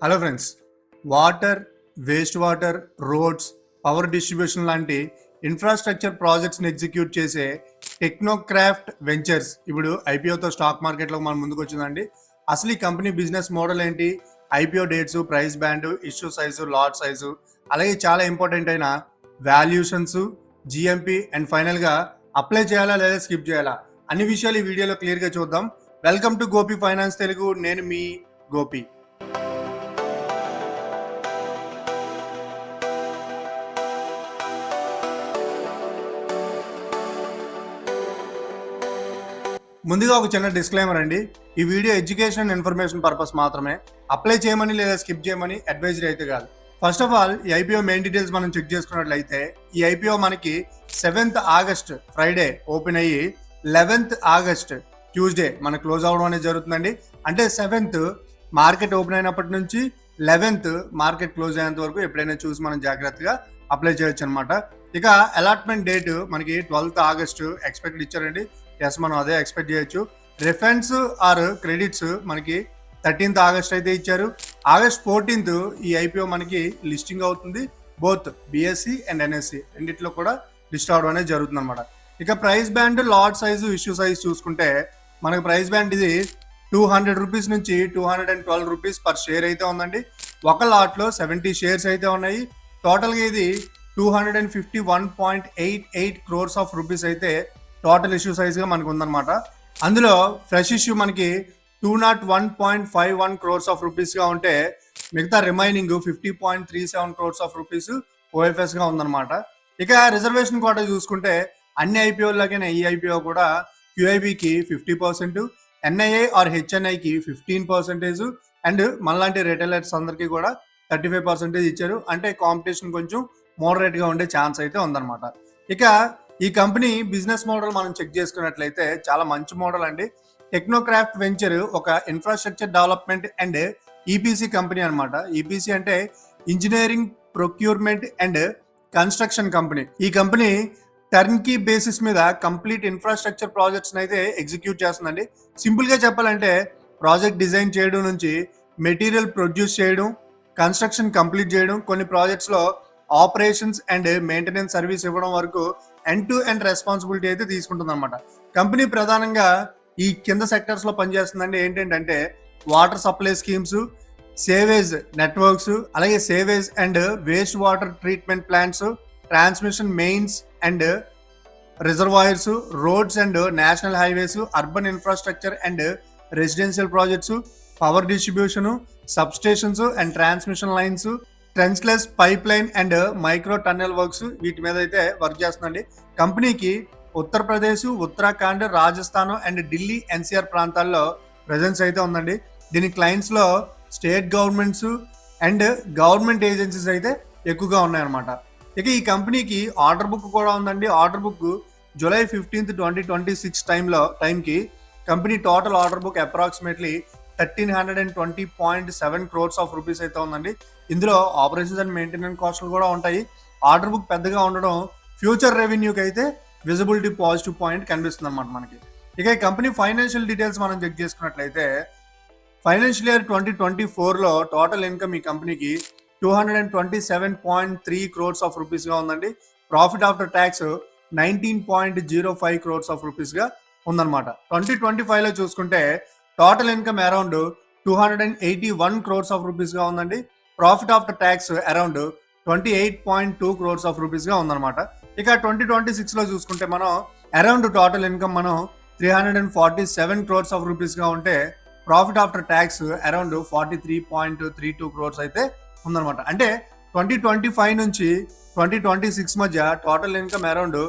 Hello friends, water, waste water, roads, power distribution లాంటి infrastructure ప్రాజెక్ట్స్ని execute చేసే టెక్నోక్రాఫ్ట్ ventures ఇప్పుడు ఐపీఓతో stock మార్కెట్లో మన ముందుకు వచ్చిందండి. అసలు ఈ కంపెనీ బిజినెస్ మోడల్ ఏంటి, IPO dates, price band, issue size, lot size, అలాగే చాలా ఇంపార్టెంట్ అయిన వాల్యూషన్స్, జిఎంపి అండ్ ఫైనల్గా అప్లై చేయాలా లేదా స్కిప్ చేయాలా అన్ని విషయాలు ఈ వీడియోలో క్లియర్గా చూద్దాం. Welcome to Gopi finance Telugu. నేను మీ గోపి. ముందుగా ఒక చిన్న డిస్క్లైమర్ అండి. ఈ video education and information purpose మాత్రమే. అప్లై చేయమని లేదా స్కిప్ చేయమని అడ్వైజరీ అయితే కాదు. ఫస్ట్ ఆఫ్ ఆల్ ఈ ఐపీఓ మెయిన్ డీటెయిల్స్ మనం చెక్ చేసుకున్నట్లయితే ఈ ఐపీఓ మనకి 7th ఆగస్ట్ ఫ్రైడే ఓపెన్ అయ్యి 11th ఆగస్ట్ ట్యూస్డే మన క్లోజ్ అవడం అనేది జరుగుతుందండి. అంటే 7th మార్కెట్ ఓపెన్ అయినప్పటి నుంచి 11th మార్కెట్ క్లోజ్ అయ్యేంత వరకు ఎప్పుడైనా చూసి మనం జాగ్రత్తగా అప్లై చేయొచ్చు అనమాట. ఇక అలాట్మెంట్ డేట్ మనకి 12th ఆగస్ట్ ఎక్స్పెక్ట్ ఇచ్చారండి. ఎస్, మనం అదే ఎక్స్పెక్ట్ చేయొచ్చు. రిఫండ్స్ ఆర్ క్రెడిట్స్ మనకి 13th ఆగస్ట్ అయితే ఇచ్చారు. ఆగస్ట్ 14th ఈ ఐపీఓ మనకి లిస్టింగ్ అవుతుంది. బోత్ బిఎస్సి అండ్ ఎన్ఎస్సి రెండిట్లో కూడా లిస్ట్ అవడం అనేది జరుగుతుంది అనమాట. ఇక price band, lot size, issue size చూసుకుంటే మనకి ప్రైస్ బ్యాండ్ ఇది 200 రూపీస్ నుంచి 212 రూపీస్ పర్ షేర్ అయితే ఉందండి. ఒక లాట్లో 70 షేర్స్ అయితే ఉన్నాయి. టోటల్గా ఇది 251.88 crores ఆఫ్ రూపీస్ అయితే టోటల్ ఇష్యూ సైజ్గా మనకు ఉందన్నమాట. అందులో ఫ్రెష్ ఇష్యూ మనకి 201.51 crores ఆఫ్ రూపీస్గా ఉంటే మిగతా రిమైనింగ్ 50.37 crores ఆఫ్ రూపీస్ ఓఎఫ్ఎస్గా ఉందన్నమాట. ఇక రిజర్వేషన్ కోటా చూసుకుంటే అన్ని ఐపీఓలకైనా ఈ ఐపీఓ కూడా క్యూఐబికి 50%, ఎన్ఐఏ ఆర్ హెచ్ఎన్ఐకి 15% అండ్ మనలాంటి రిటైలర్స్ అందరికీ కూడా 35% ఇచ్చారు. అంటే కాంపిటీషన్ కొంచెం మోడరేట్గా ఉండే ఛాన్స్ అయితే ఉందన్నమాట. ఇక ఈ కంపెనీ బిజినెస్ మోడల్ మనం చెక్ చేసుకున్నట్లయితే చాలా మంచి మోడల్ అండి. టెక్నోక్రాఫ్ట్ వెంచర్ ఒక infrastructure development and EPC company అనమాట. ఈపీసీ అంటే engineering, procurement and construction company. ఈ కంపెనీ టర్న్కీ బేసిస్ మీద కంప్లీట్ ఇన్ఫ్రాస్ట్రక్చర్ ప్రాజెక్ట్స్ అయితే ఎగ్జిక్యూట్ చేస్తుందండి. సింపుల్ గా చెప్పాలంటే ప్రాజెక్ట్ డిజైన్ చేయడం నుంచి మెటీరియల్ ప్రొడ్యూస్ చేయడం, కన్స్ట్రక్షన్ కంప్లీట్ చేయడం, కొన్ని ప్రాజెక్ట్స్ లో ఆపరేషన్స్ అండ్ మెయింటెనెన్స్ సర్వీస్ ఇవ్వడం వరకు ఎండ్ టు ఎండ్ రెస్పాన్సిబిలిటీ అయితే తీసుకుంటుంది అనమాట. కంపెనీ ప్రధానంగా ఈ కింద సెక్టర్స్ లో పనిచేస్తుందండి. ఏంటంటే water supply schemes, sewage networks, అలాగే sewage and waste water treatment plants, transmission mains and reservoirs, roads and national highways, urban infrastructure and residential projects, power distribution, sub stations and transmission lines, trenchless pipe line and micro tunnel works, వీటి మీద అయితే work చేస్తుందండి. కంపెనీకి Uttar Pradesh, Uttarakhand, Rajasthan and Delhi NCR ప్రాంతాల్లో presence అయితే ఉందండి. దీని clients లో state governments and government agencies అయితే ఎక్కువగా ఉన్నాయన్నమాట. ఇక ఈ కంపెనీకి ఆర్డర్ బుక్ కూడా ఉందండి. ఆర్డర్ బుక్ July 15th, 2026 టైంకి company total order book approximately 1320.7 crores of rupees అయితే ఉందండి. ఇందులో ఆపరేషన్స్ అండ్ మెయింటెనెన్స్ కాస్ట్లు కూడా ఉంటాయి. ఆర్డర్ బుక్ పెద్దగా ఉండడం ఫ్యూచర్ రెవెన్యూకి అయితే విజిబిలిటీ పాజిటివ్ పాయింట్ కనిపిస్తుంది అనమాట మనకి. ఇక ఈ కంపెనీ ఫైనాన్షియల్ డీటెయిల్స్ మనం చెక్ చేసుకున్నట్లయితే ఫైనాన్షియల్ ఇయర్ 2024లో టోటల్ ఇన్కమ్ ఈ కంపెనీకి 227.3 crores ఆఫ్ రూపీస్గా ఉందండి. Profit after tax 19.05 crores of రూపీస్గా ఉందన్నమాట. 2025లో చూసుకుంటే total income around 281 crores of రూపీస్గా ఉందండి. Profit after tax around 28.2 crores of రూపీస్గా ఉందన్నమాట. ఇక 2026లో చూసుకుంటే మనం అరౌండ్ టోటల్ ఇన్కమ్ మనం 347 crores ఆఫ్ రూపీస్గా ఉంటే profit after tax around 43.32 crores అయితే ఉందన్నమాట. అంటే 2025 నుంచి 2026 మధ్య టోటల్ ఇన్కమ్ అరౌండ్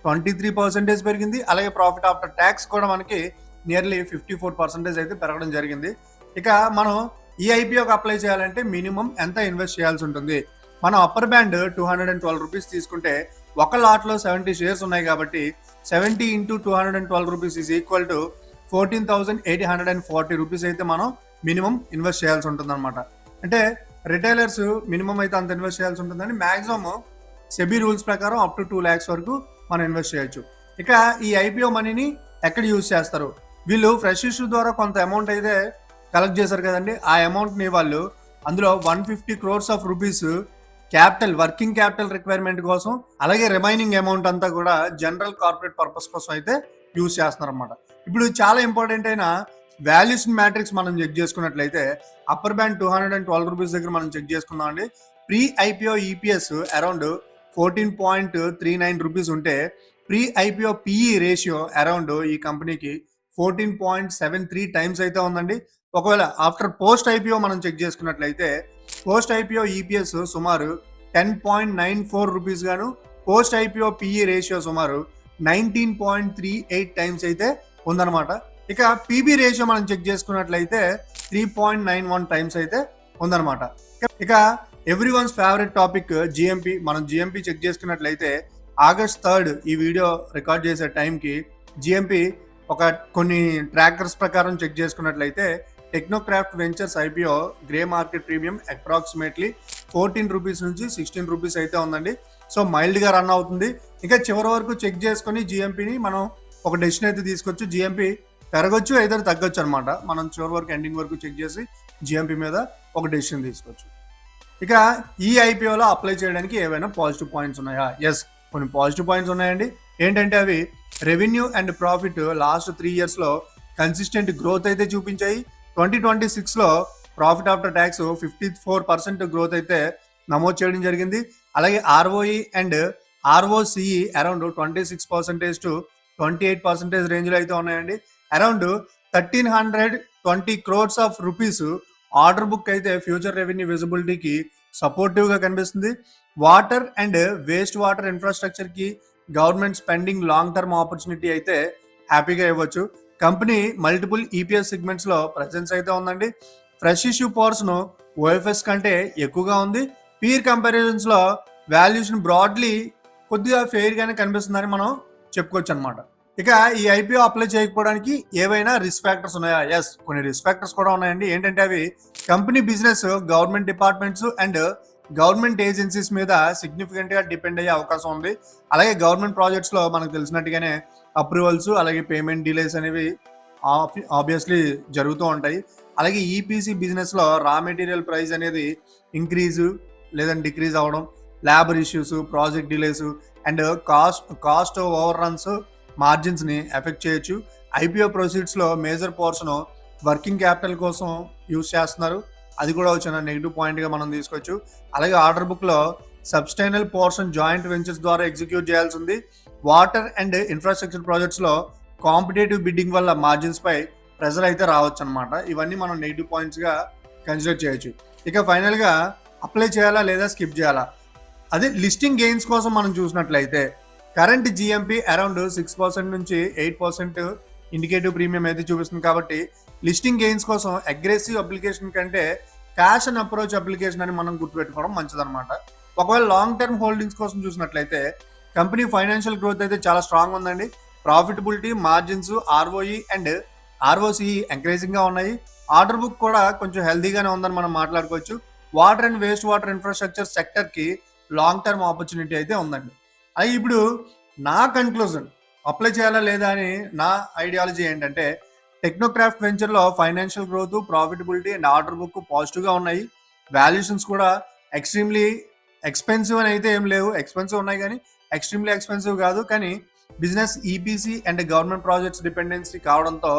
23% పెరిగింది. అలాగే ప్రాఫిట్ ఆఫ్టర్ ట్యాక్స్ కూడా మనకి నియర్లీ 54% అయితే పెరగడం జరిగింది. ఇక మనం ఈ ఐపీఓకి అప్లై చేయాలంటే మినిమం ఎంత ఇన్వెస్ట్ చేయాల్సి ఉంటుంది? మనం అప్పర్ బ్యాండ్ 212 రూపీస్ తీసుకుంటే ఒక లాట్లో 70 షేర్స్ ఉన్నాయి కాబట్టి 70 into 212 rupees is equal to 14,840 rupees అయితే మనం మినిమం ఇన్వెస్ట్ చేయాల్సి ఉంటుంది అనమాట. అంటే రిటైలర్స్ మినిమం అయితే అంత ఇన్వెస్ట్ చేయాల్సి ఉంటుందని మ్యాక్సిమం సెబీ రూల్స్ ప్రకారం అప్ టు 2 lakhs వరకు మనం ఇన్వెస్ట్ చేయొచ్చు. ఇక ఈ ఐపీఓ మనీని ఎక్కడ యూజ్ చేస్తారు? వీళ్ళు ఫ్రెష్ ఇష్యూ ద్వారా కొంత అమౌంట్ అయితే కలెక్ట్ చేశారు కదండి. ఆ అమౌంట్ని వాళ్ళు అందులో 150 crores of rupees capital, working capital requirement కోసం, అలాగే రిమైనింగ్ అమౌంట్ అంతా కూడా జనరల్ కార్పొరేట్ పర్పస్ కోసం అయితే యూజ్ చేస్తున్నారు అనమాట. ఇప్పుడు చాలా ఇంపార్టెంట్ అయిన వాల్యుయేషన్ మ్యాట్రిక్స్ మనం చెక్ చేసుకున్నట్లయితే అప్పర్ బ్యాండ్ 212 రూపీస్ దగ్గర మనం చెక్ చేసుకుందాం అండి. Pre IPO EPS around 14.39 rupees ఉంటే pre IPO PE ratio around ఈ కంపెనీకి 14.73 టైమ్స్ అయితే ఉందండి. ఒకవేళ ఆఫ్టర్ పోస్ట్ ఐపీఓ మనం చెక్ చేసుకున్నట్లయితే పోస్ట్ ఐపీఓ ఈపీఎస్ సుమారు 10.94 రూపీస్ గాను, పోస్ట్ ఐపీఓ పిఈ రేషియో సుమారు 19.38 టైమ్స్ అయితే ఉందన్నమాట. ఇక పీబీ రేషియో మనం చెక్ చేసుకున్నట్లయితే 3.91 టైమ్స్ అయితే ఉందన్నమాట. ఇక every once favourite topic GMP. మనం జిఎంపి చెక్ చేసుకున్నట్లయితే August 3rd ఈ వీడియో రికార్డ్ చేసే టైంకి జిఎంపి ఒక కొన్ని ట్రాకర్స్ ప్రకారం చెక్ చేసుకున్నట్లయితే Technocraft ventures IPO grey market premium approximately 14 rupees నుంచి 16 రూపీస్ అయితే ఉందండి. సో మైల్డ్గా రన్ అవుతుంది. ఇంకా చివరి వరకు చెక్ చేసుకొని జిఎంపిని మనం ఒక డెసిషన్ అయితే తీసుకోవచ్చు. జిఎంపి పెరగొచ్చు, ఏదైనా తగ్గొచ్చు అనమాట. మనం చివరి వరకు ఎండింగ్ వరకు చెక్ చేసి జిఎంపి మీద ఒక డెసిషన్ తీసుకోవచ్చు. ఇక ఈ ఐపీఓలో అప్లై చేయడానికి ఏవైనా పాజిటివ్ పాయింట్స్ ఉన్నాయా? ఎస్, కొన్ని పాజిటివ్ పాయింట్స్ ఉన్నాయండి. ఏంటంటే అవి రెవెన్యూ అండ్ ప్రాఫిట్ లాస్ట్ 3 yearsలో కన్సిస్టెంట్ గ్రోత్ అయితే చూపించాయి. 2026లో ప్రాఫిట్ ఆఫ్టర్ ట్యాక్స్ 54% గ్రోత్ అయితే నమోదు చేయడం జరిగింది. అలాగే ROE and ROCE around 26% to 28% రేంజ్లో అయితే ఉన్నాయండి. Around 1320 crores of rupees order book అయితే ఫ్యూచర్ రెవెన్యూ విజిబిలిటీకి సపోర్టివ్గా కనిపిస్తుంది. వాటర్ అండ్ వేస్ట్ వాటర్ ఇన్ఫ్రాస్ట్రక్చర్కి government spending long term opportunity అయితే హ్యాపీగా ఇవ్వచ్చు. కంపెనీ మల్టిపుల్ ఈపీఎస్ సెగ్మెంట్స్లో ప్రెజెన్స్ అయితే ఉందండి. ఫ్రెష్ ఇష్యూ పోర్షన్ ఓఎఫ్ఎస్ కంటే ఎక్కువగా ఉంది. పీర్ కంపారిజన్స్లో వాల్యుయేషన్ బ్రాడ్లీ కొద్దిగా ఫెయిర్గానే కనిపిస్తుందని మనం చెప్పుకోవచ్చు అనమాట. ఇక ఈ ఐపీఓ అప్లై చేయకపోవడానికి ఏవైనా రిస్క్ ఫ్యాక్టర్స్ ఉన్నాయా? ఎస్, కొన్ని రిస్క్ ఫ్యాక్టర్స్ కూడా ఉన్నాయండి. ఏంటంటే అవి company business government departments and government agencies మీద సిగ్నిఫికెంట్గా డిపెండ్ అయ్యే అవకాశం ఉంది. అలాగే గవర్నమెంట్ ప్రాజెక్ట్స్లో మనకు తెలిసినట్టుగానే అప్రూవల్స్ అలాగే పేమెంట్ డిలేస్ అనేవి ఆబ్వియస్లీ జరుగుతూ ఉంటాయి. అలాగే ఈపీసీ బిజినెస్లో రా మెటీరియల్ ప్రైస్ అనేది ఇంక్రీజు లేదంటే డిక్రీజ్ అవ్వడం, labour issues, project delays and cost over runs మార్జిన్స్ని ఎఫెక్ట్ చేయొచ్చు. ఐపీఓ ప్రొసీడ్స్లో మేజర్ పోర్షన్ వర్కింగ్ క్యాపిటల్ కోసం యూజ్ చేస్తున్నారు. అది కూడా వచ్చిన నెగిటివ్ పాయింట్గా మనం తీసుకోవచ్చు. అలాగే ఆర్డర్ బుక్లో సబ్స్టైనల్ పోర్షన్ జాయింట్ వెంచర్స్ ద్వారా ఎగ్జిక్యూట్ చేయాల్సి ఉంది. వాటర్ అండ్ ఇన్ఫ్రాస్ట్రక్చర్ ప్రాజెక్ట్స్లో కాంపిటేటివ్ బిడ్డింగ్ వల్ల మార్జిన్స్పై ప్రెజర్ అయితే రావచ్చు అనమాట. ఇవన్నీ మనం నెగిటివ్ పాయింట్స్గా కన్సిడర్ చేయొచ్చు. ఇక ఫైనల్గా అప్లై చేయాలా లేదా స్కిప్ చేయాలా? అదే లిస్టింగ్ గెయిన్స్ కోసం మనం చూసినట్లయితే కరెంట్ జిఎంపి అరౌండ్ 6% నుంచి 8% ఇండికేటివ్ ప్రీమియం అయితే చూపిస్తుంది. కాబట్టి లిస్టింగ్ గెయిన్స్ కోసం అగ్రెసివ్ అప్లికేషన్ కంటే క్యాష్ అండ్ అప్రోచ్ అప్లికేషన్ అని మనం గుర్తుపెట్టుకోవడం మంచిదన్నమాట. ఒకవేళ లాంగ్ టర్మ్ హోల్డింగ్స్ కోసం చూసినట్లయితే కంపెనీ ఫైనాన్షియల్ గ్రోత్ అయితే చాలా స్ట్రాంగ్ ఉందండి. Profitability, margins, ROE and ROCE ఎంకరేజింగ్గా ఉన్నాయి. ఆర్డర్ బుక్ కూడా కొంచెం హెల్దీగానే ఉందని మనం మాట్లాడుకోవచ్చు. Water and waste water infrastructure సెక్టర్కి లాంగ్ టర్మ్ ఆపర్చునిటీ అయితే ఉందండి. అది ఇప్పుడు నా కన్క్లూజన్, అప్లై చేయాలా లేదా అని నా ఐడియాలజీ ఏంటంటే టెక్నోక్రాఫ్ట్ వెంచర్లో financial growth, profitability and order book పాజిటివ్గా ఉన్నాయి. వాల్యుయేషన్స్ కూడా ఎక్స్ట్రీమ్లీ ఎక్స్పెన్సివ్ అని అయితే ఏం లేవు. ఎక్స్పెన్సివ్ ఉన్నాయి కానీ ఎక్స్ట్రీమ్లీ ఎక్స్పెన్సివ్ కాదు. కానీ business EPC and government projects dependency కావడంతో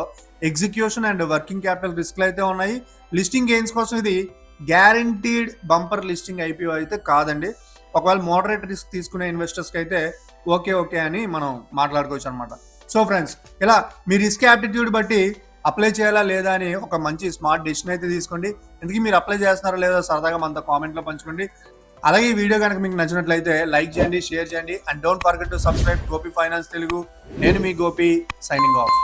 ఎగ్జిక్యూషన్ అండ్ వర్కింగ్ క్యాపిటల్ రిస్క్లు అయితే ఉన్నాయి. లిస్టింగ్ గెయిన్స్ కోసం ఇది గ్యారంటీడ్ బంపర్ లిస్టింగ్ ఐపీఓ అయితే కాదండి. ఒకవేళ మోడరేట్ రిస్క్ తీసుకునే ఇన్వెస్టర్స్కి అయితే ఓకే అని మనం మాట్లాడుకోవచ్చు అనమాట. సో ఫ్రెండ్స్, ఇలా మీ రిస్క్ యాప్టిట్యూడ్ బట్టి అప్లై చేయాలా లేదా అని ఒక మంచి స్మార్ట్ డెసిషన్ అయితే తీసుకోండి. ఎందుకు మీరు అప్లై చేస్తున్నారా లేదా సరదాగా మనతో కామెంట్లో పంచుకోండి. అలాగే ఈ వీడియో కనుక మీకు నచ్చినట్లయితే లైక్ చేయండి, షేర్ చేయండి and don't forget to subscribe Gopi finance Telugu. నేను మీ గోపి, సైనింగ్ ఆఫ్.